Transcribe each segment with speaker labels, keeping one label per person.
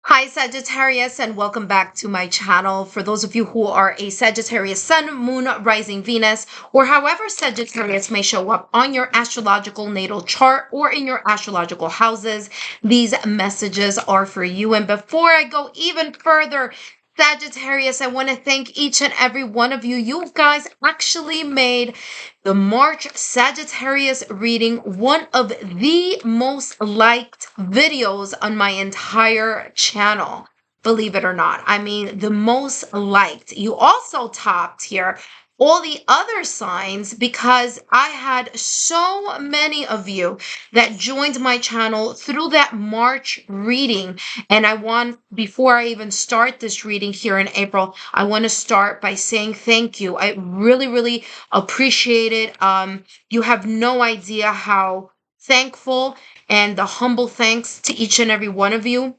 Speaker 1: Hi, Sagittarius, and welcome back to my channel. For those of you who are a Sagittarius Sun, Moon, Rising Venus, or however Sagittarius may show up on your astrological natal chart or in your astrological houses, these messages are for you. And before I go even further, Sagittarius, I want to thank each and every one of you. You guys actually made the March Sagittarius reading one of the most liked videos on my entire channel. Believe it or not. I mean, the most liked. You also topped here all the other signs because I had so many of you that joined my channel through that March reading. And before I even start this reading here in April, I want to start by saying thank you. I really, really appreciate it. You have no idea how thankful and the humble thanks to each and every one of you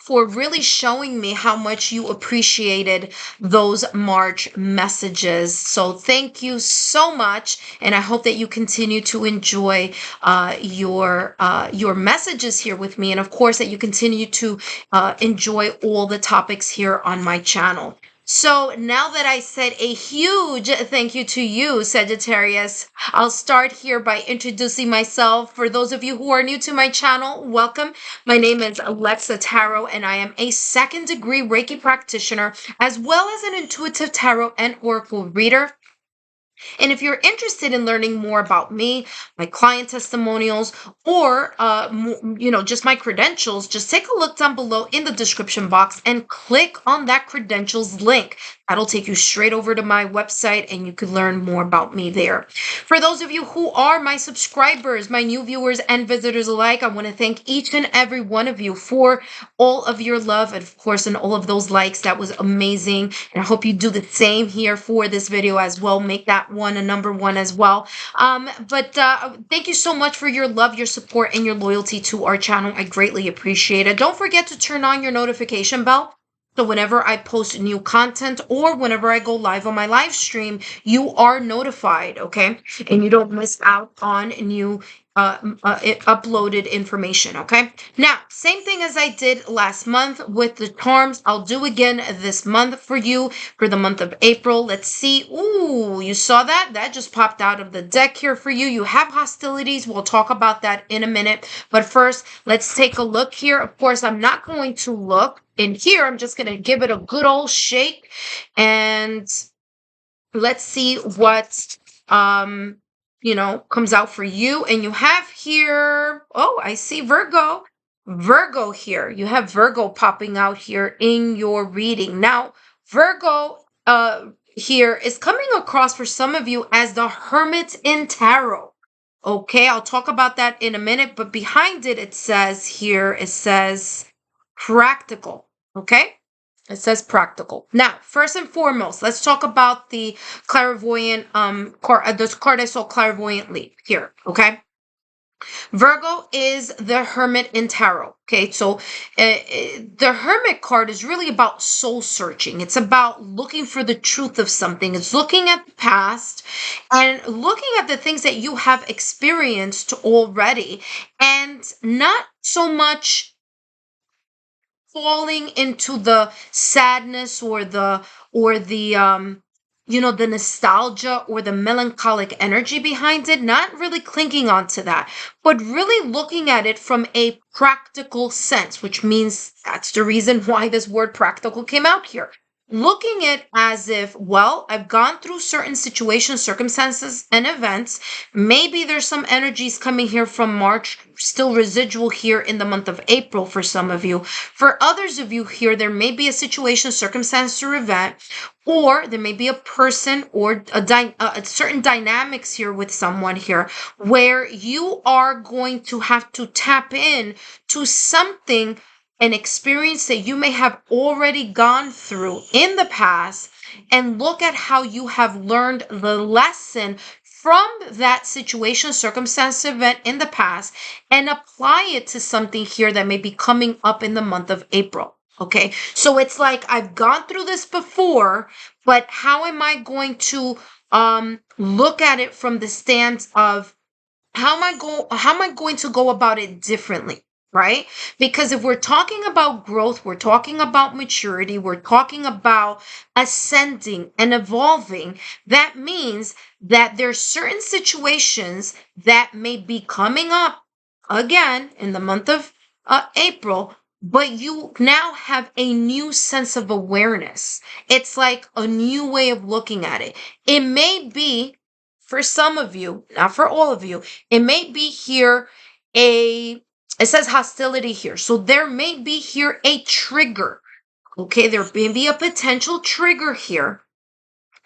Speaker 1: for really showing me how much you appreciated those March messages. So thank you so much, and I hope that you continue to enjoy your messages here with me, and of course that you continue to enjoy all the topics here on my channel. So now that I said a huge thank you to you, Sagittarius, I'll start here by introducing myself. For those of you who are new to my channel, welcome. My name is Lexa Tarot, and I am a second-degree Reiki practitioner, as well as an intuitive tarot and oracle reader. And if you're interested in learning more about me, my client testimonials, or just my credentials, just take a look down below in the description box and click on that credentials link. That'll take you straight over to my website, and you can learn more about me there. For those of you who are my subscribers, my new viewers and visitors alike, I want to thank each and every one of you for all of your love, and of course, and all of those likes. That was amazing. And I hope you do the same here for this video as well. Make that one a number one as well. But thank you so much for your love, your support, and your loyalty to our channel. I greatly appreciate it. Don't forget to turn on your notification bell, so whenever I post new content or whenever I go live on my live stream, you are notified, okay? And you don't miss out on new uploaded information, okay? Now, same thing as I did last month with the charms, I'll do again this month for you for the month of April. Let's see. Ooh, you saw that? That just popped out of the deck here for you. You have hostilities. We'll talk about that in a minute. But first, let's take a look here. Of course, I'm not going to look in here. I'm just going to give it a good old shake, and let's see what comes out for you. And you have here, oh, I see Virgo here. You have Virgo popping out here in your reading. Now, Virgo here is coming across for some of you as the Hermit in Tarot. Okay, I'll talk about that in a minute, but behind it, it says practical. Okay, it says practical. Now, first and foremost, let's talk about the clairvoyant card. This card I saw clairvoyantly here. Okay, Virgo is the Hermit in Tarot. Okay, so the Hermit card is really about soul searching. It's about looking for the truth of something. It's looking at the past and looking at the things that you have experienced already, and not so much falling into the sadness or the nostalgia or the melancholic energy behind it, not really clinging on to that, but really looking at it from a practical sense, which means that's the reason why this word practical came out here. Looking at it as if, well, I've gone through certain situations, circumstances, and events. Maybe there's some energies coming here from March, still residual here in the month of April for some of you. For others of you here, there may be a situation, circumstance, or event, or there may be a person or a certain dynamics here with someone here where you are going to have to tap in to something, an experience that you may have already gone through in the past, and look at how you have learned the lesson from that situation, circumstance, event in the past, and apply it to something here that may be coming up in the month of April. Okay, so it's like I've gone through this before, but how am I going to look at it from the stance of how am I going to go about it differently? right? Because if we're talking about growth, we're talking about maturity, we're talking about ascending and evolving, that means that there's certain situations that may be coming up again in the month of April, but you now have a new sense of awareness. It's like a new way of looking at it. It may be for some of you, not for all of you, it may be here a it says hostility here. So there may be here a trigger. Okay, there may be a potential trigger here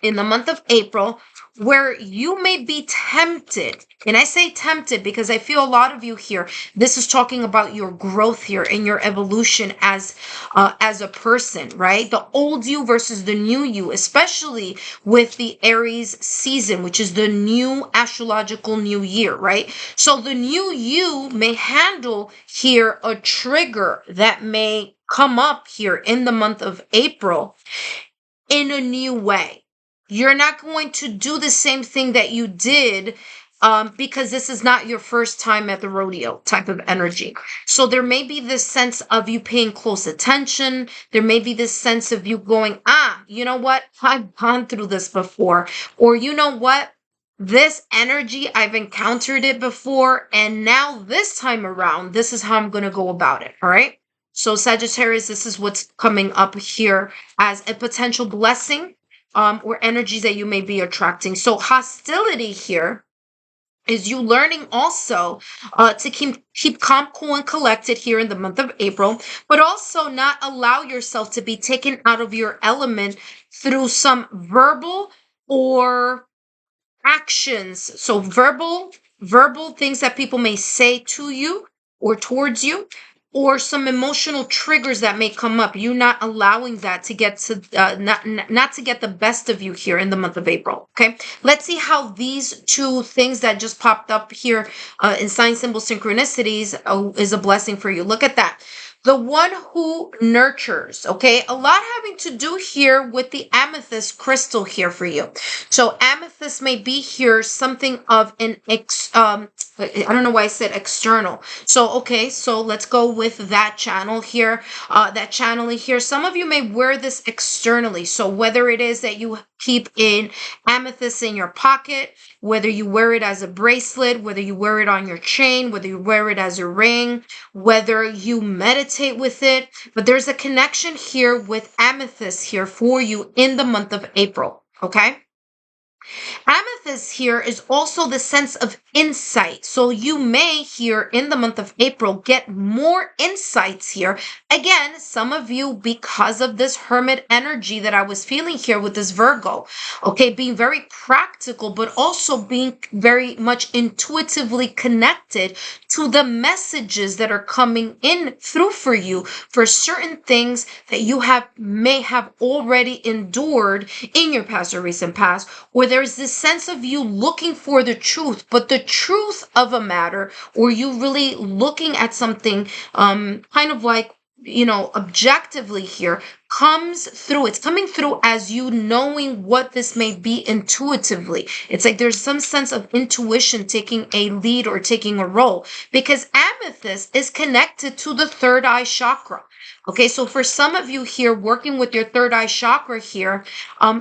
Speaker 1: in the month of April where you may be tempted. And I say tempted because I feel a lot of you here, this is talking about your growth here and your evolution as a person, right? The old you versus the new you, especially with the Aries season, which is the new astrological new year, right? So the new you may handle here a trigger that may come up here in the month of April in a new way. You're not going to do the same thing that you did because this is not your first time at the rodeo type of energy. So there may be this sense of you paying close attention. There may be this sense of you going, you know what? I've gone through this before. Or you know what? This energy, I've encountered it before. And now this time around, this is how I'm going to go about it. All right. So Sagittarius, this is what's coming up here as a potential blessing or energies that you may be attracting. So hostility here is you learning also to keep calm, cool, and collected here in the month of April, but also not allow yourself to be taken out of your element through some verbal or actions. So verbal things that people may say to you or towards you, or some emotional triggers that may come up. You not allowing that to get to not to get the best of you here in the month of April. Okay, let's see how these two things that just popped up here in sign symbol synchronicities is a blessing for you. Look at that. The one who nurtures, okay? A lot having to do here with the amethyst crystal here for you. So amethyst may be here something of an I don't know why I said external. So, okay, so let's go with that channel here, that channeling here. Some of you may wear this externally. So whether it is that you keep in amethyst in your pocket, whether you wear it as a bracelet, whether you wear it on your chain, whether you wear it as a ring, whether you meditate with it, but there's a connection here with amethyst here for you in the month of April, okay? Amethyst here is also the sense of insight. So you may here in the month of April get more insights here. Again, some of you, because of this hermit energy that I was feeling here with this Virgo, okay, being very practical, but also being very much intuitively connected to the messages that are coming in through for you for certain things that you may have already endured in your past or recent past, or there's this sense of you looking for the truth, but the truth of a matter, or you really looking at something kind of like, objectively here comes through. It's coming through as you knowing what this may be intuitively. It's like there's some sense of intuition taking a lead or taking a role, because amethyst is connected to the third eye chakra. Okay, so for some of you here working with your third eye chakra here,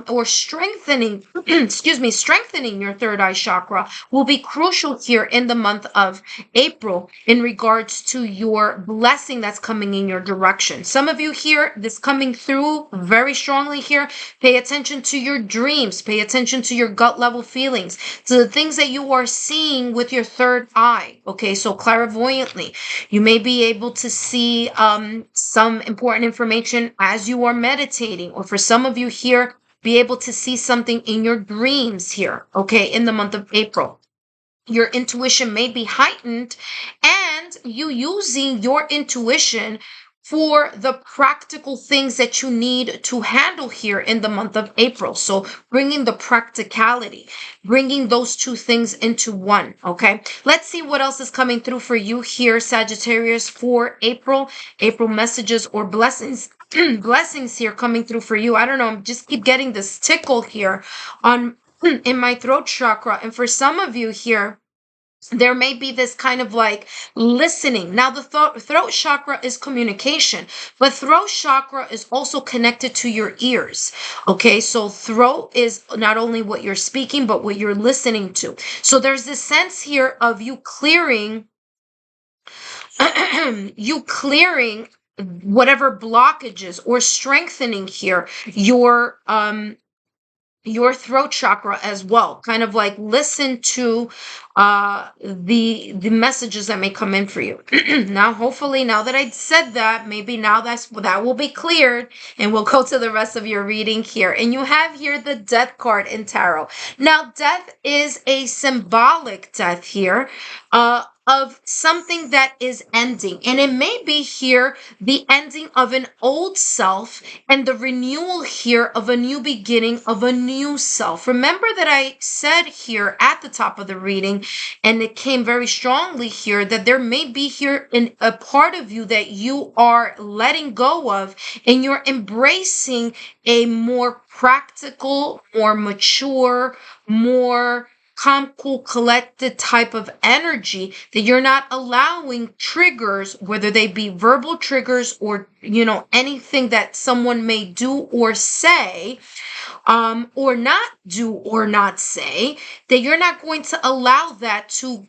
Speaker 1: or strengthening, strengthening your third eye chakra will be crucial here in the month of April in regards to your blessing that's coming in your direction. Some of you here, this coming through very strongly here, pay attention to your dreams, pay attention to your gut level feelings, to the things that you are seeing with your third eye. Okay, so clairvoyantly, you may be able to see some important information as you are meditating, or for some of you here, be able to see something in your dreams here, okay, in the month of April. Your intuition may be heightened, and you using your intuition for the practical things that you need to handle here in the month of April. So bringing the practicality, bringing those two things into one, okay? Let's see what else is coming through for you here, Sagittarius, for April. April messages or blessings. Blessings here coming through for you. I don't know, I just keep getting this tickle here on in my throat chakra. And for some of you here, There may be this kind of like listening. Now, the throat chakra is communication, but throat chakra is also connected to your ears. Okay, so throat is not only what you're speaking, but what you're listening to. So there's this sense here of you clearing, you clearing whatever blockages or strengthening here your throat chakra as well. Kind of like listen to the messages that may come in for you. Now, hopefully, now that I said that, maybe now that will be cleared, and we'll go to the rest of your reading here. And you have here the death card in tarot. Now, death is a symbolic death here of something that is ending, and it may be here the ending of an old self and the renewal here of a new beginning of a new self. Remember that I said here at the top of the reading, and it came very strongly here, that there may be here a part of you that you are letting go of, and you're embracing a more practical, more mature, more calm, cool, collected type of energy, that you're not allowing triggers, whether they be verbal triggers or, anything that someone may do or say, or not do or not say, that you're not going to allow that to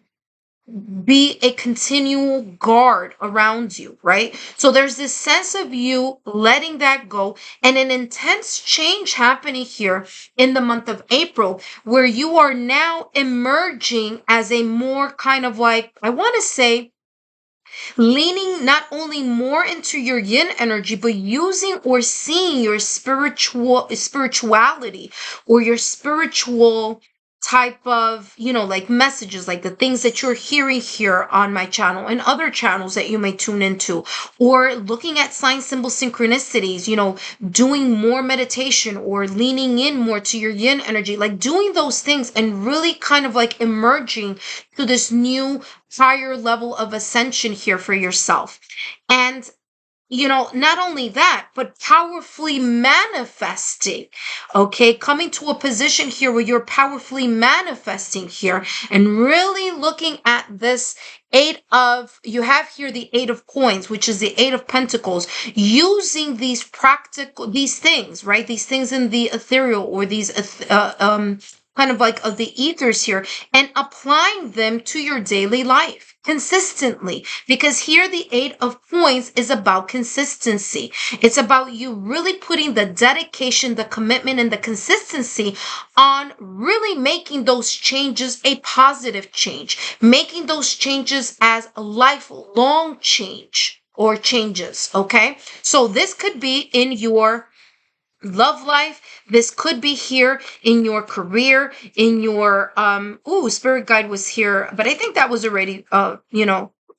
Speaker 1: be a continual guard around you, right? So there's this sense of you letting that go, and an intense change happening here in the month of April, where you are now emerging as a more kind of like, I want to say, leaning not only more into your yin energy, but using or seeing your spirituality or your spiritual type of, like messages, like the things that you're hearing here on my channel and other channels that you may tune into, or looking at sign symbol synchronicities, doing more meditation or leaning in more to your yin energy, like doing those things and really kind of like emerging to this new higher level of ascension here for yourself. And not only that, but powerfully manifesting, okay? Coming to a position here where you're powerfully manifesting here and really looking at this you have here the 8 of coins, which is the 8 of pentacles, using these things, right? These things in the ethereal, or these, kind of like of the ethers here, and applying them to your daily life consistently, because here the 8 of coins is about consistency. It's about you really putting the dedication, the commitment, and the consistency on really making those changes a positive change, making those changes as a lifelong change or changes. Okay, so this could be in your love life. This could be here in your career, in your spirit guide was here, but I think that was already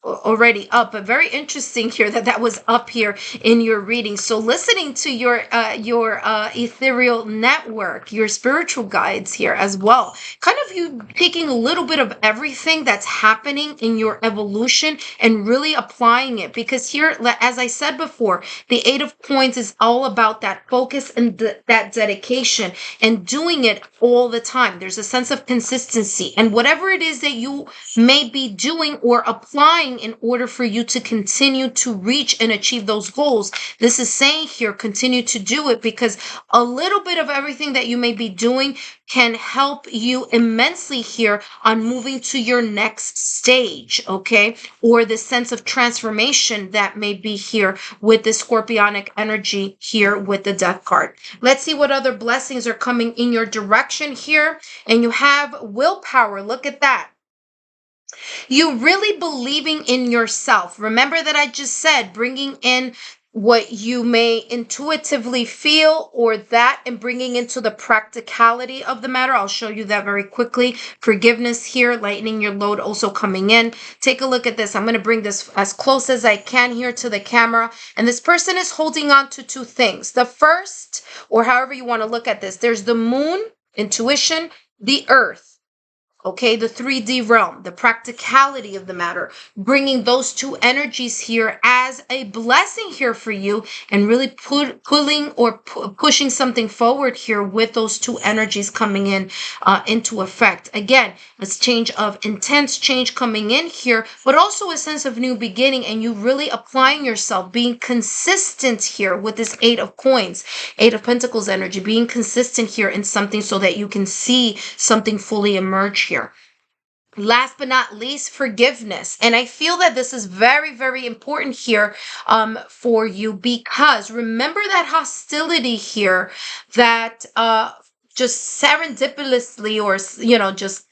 Speaker 1: already up, but very interesting here that was up here in your reading. So listening to your ethereal network, your spiritual guides here as well, kind of you taking a little bit of everything that's happening in your evolution and really applying it, because here, as I said before, the 8 of coins is all about that focus and that dedication and doing it all the time. There's a sense of consistency, and whatever it is that you may be doing or applying in order for you to continue to reach and achieve those goals, this is saying here, continue to do it, because a little bit of everything that you may be doing can help you immensely here on moving to your next stage, okay? Or the sense of transformation that may be here with the scorpionic energy here with the death card. Let's see what other blessings are coming in your direction here. And you have willpower. Look at that. You really believing in yourself. Remember that I just said bringing in what you may intuitively feel, or that, and bringing into the practicality of the matter. I'll show you that very quickly. Forgiveness here, lightening your load also coming in. Take a look at this. I'm going to bring this as close as I can here to the camera. And this person is holding on to 2 things. The first, or however you want to look at this, there's the moon, intuition, the earth. okay, the 3D realm, the practicality of the matter, bringing those two energies here as a blessing here for you, and really pulling or pushing something forward here with those two energies coming in into effect. Again, a change of intense change coming in here, but also a sense of new beginning, and you really applying yourself, being consistent here with this 8 of coins, 8 of pentacles energy, being consistent here in something so that you can see something fully emerge here. Last but not least, forgiveness. And I feel that this is very, very important here for you, because remember that hostility here that just serendipitously, or just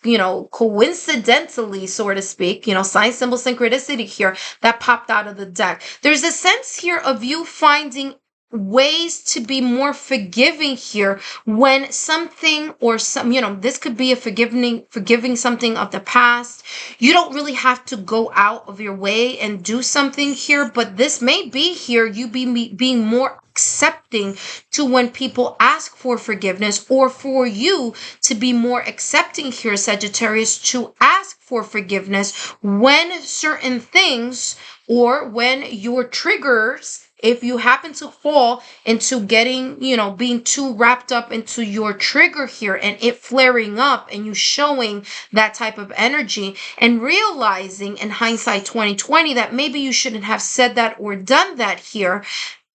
Speaker 1: coincidentally, so to speak, sign symbol synchronicity here that popped out of the deck. There's a sense here of you finding ways to be more forgiving here when something, or this could be a forgiving something of the past. You don't really have to go out of your way and do something here, but this may be here you being more accepting to when people ask for forgiveness, or for you to be more accepting here, Sagittarius, to ask for forgiveness when certain things, or when your triggers, if you happen to fall into getting, being too wrapped up into your trigger here and it flaring up, and you showing that type of energy and realizing in hindsight 2020 that maybe you shouldn't have said that or done that here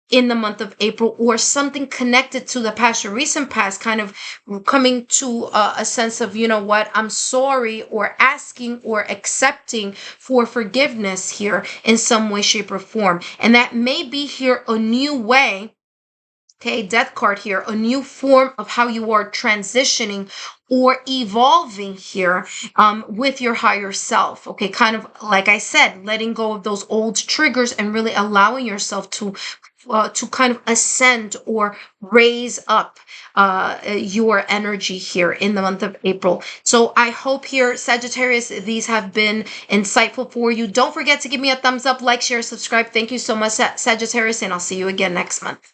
Speaker 1: in the month of April, or something connected to the past or recent past, kind of coming to a sense of, I'm sorry, or asking or accepting for forgiveness here in some way, shape, or form. And that may be here a new way. Okay, death card here, a new form of how you are transitioning or evolving here with your higher self. Okay, kind of like I said, letting go of those old triggers and really allowing yourself to kind of ascend or raise up your energy here in the month of April. So I hope here, Sagittarius, these have been insightful for you. Don't forget to give me a thumbs up, like, share, subscribe. Thank you so much, Sagittarius, and I'll see you again next month.